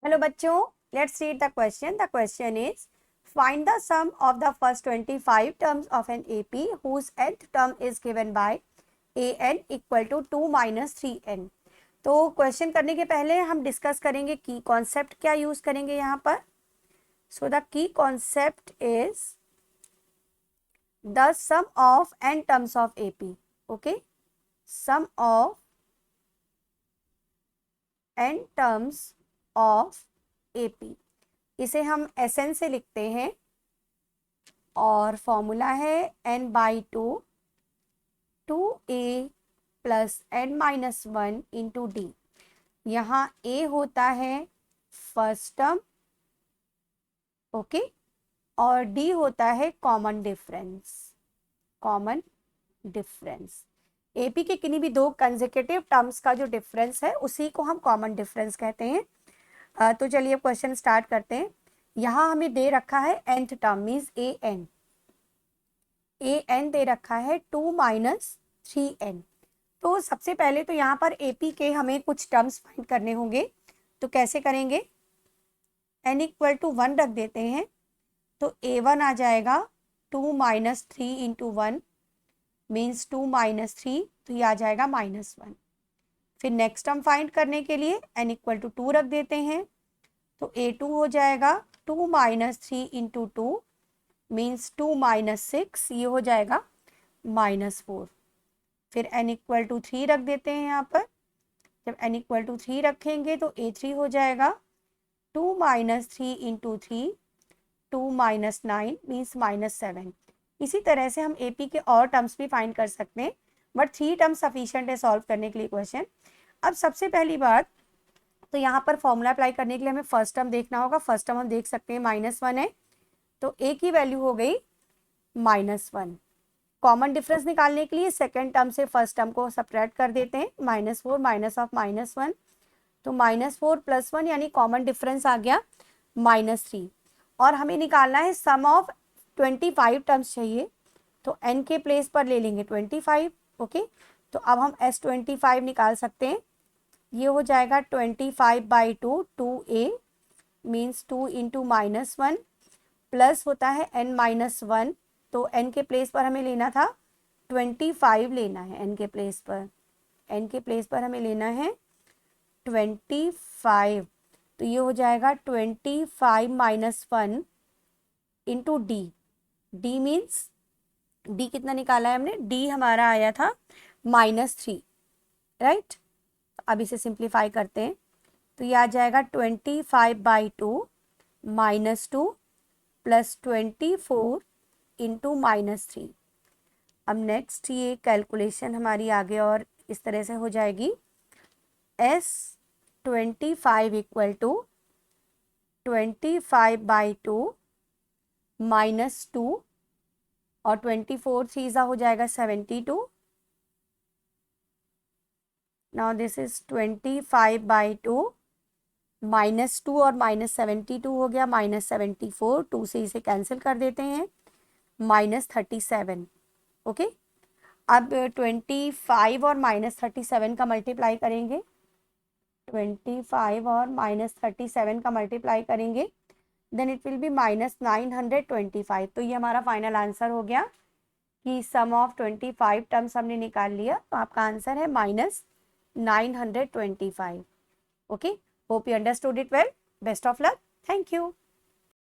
Hello बच्चों, let's read the question. The question is find the sum of the first 25 terms of an AP whose nth term is given by an equal to 2 minus 3n. तो question करने के पहले हम discuss करेंगे की concept क्या use करेंगे यहाँ पर. So the key concept is the sum of n terms of AP. ओके, sum of n terms of AP. इसे हम Sn से लिखते हैं और फॉर्मूला है n/2 2a plus n-1 into D. यहाँ a होता है फर्स्ट टर्म, ओके, और d होता है common difference. Common difference AP के किन्हीं भी दो कंसेक्यूटिव टर्म्स का जो डिफरेंस है उसी को हम कॉमन डिफरेंस कहते हैं. तो चलिए क्वेश्चन स्टार्ट करते हैं. यहाँ हमें दे रखा है nth टर्म मीन्स an दे रखा है 2 माइनस 3n. तो सबसे पहले तो यहाँ पर AP के हमें कुछ टर्म्स फाइंड करने होंगे. तो कैसे करेंगे, n इक्वल टू 1 रख देते हैं तो a1 आ जाएगा 2 माइनस 3 इंटू 1 मीन्स 2 माइनस 3, तो ये आ जाएगा -1. फिर नेक्स्ट टर्म फाइंड करने के लिए n इक्वल टू 2 रख देते हैं तो a2 हो जाएगा 2 माइनस 3 इंटू 2 मीन्स 2 माइनस 6, ये हो जाएगा -4. फिर n इक्वल टू 3 रख देते हैं यहाँ पर. जब n इक्वल टू 3 रखेंगे तो a3 हो जाएगा 2 माइनस 3 इंटू 3 2 माइनस 9 मीन्स -7. इसी तरह से हम AP के और टर्म्स भी फाइंड कर सकते हैं, बट 3 टर्म्स सफिशिएंट है सॉल्व करने के लिए क्वेश्चन. अब सबसे पहली बात तो यहाँ पर फॉर्मूला अप्लाई करने के लिए हमें फर्स्ट टर्म देखना होगा. फर्स्ट टर्म हम देख सकते हैं -1 है तो a की वैल्यू हो गई -1. कॉमन डिफरेंस निकालने के लिए सेकेंड टर्म से फर्स्ट टर्म को सब्ट्रैक्ट कर देते हैं. -4 माइनस ऑफ -1 तो -4 प्लस 1 यानी कॉमन डिफरेंस आ गया -3. और हमें निकालना है सम ऑफ 25 टर्म्स चाहिए तो n के प्लेस पर ले लेंगे 25. ओके, तो अब हम S25 निकाल सकते हैं. ये हो जाएगा 25/2 2a मीन्स 2 इंटू -1 प्लस होता है n-1. तो n के प्लेस पर हमें लेना था 25 लेना है. n के प्लेस पर हमें लेना है 25. तो ये हो जाएगा 25 minus 1 into D. D means D कितना निकाला है हमने, डी हमारा आया था -3, राइट. अब इसे सिंप्लीफाई करते हैं तो ये आ जाएगा 25/2 -2 प्लस 24 इंटू -3. अब नेक्स्ट ये कैलकुलेशन हमारी आगे और इस तरह से हो जाएगी. S25 इक्वल टू 25/2 -2 और 24 3 हो जाएगा 72. नाउ दिस इज 25/2 -2 और -72 हो गया -74. 2 से इसे कैंसिल कर देते हैं -37. ओके, अब 25 और -37 का मल्टीप्लाई करेंगे. 25 और -37 का मल्टीप्लाई करेंगे देन इट विल बी -925. तो ये हमारा फाइनल आंसर हो गया कि सम ऑफ 25 टर्म्स हमने निकाल लिया. तो आपका आंसर है -925. Okay, hope you understood it well. Best of luck. Thank you.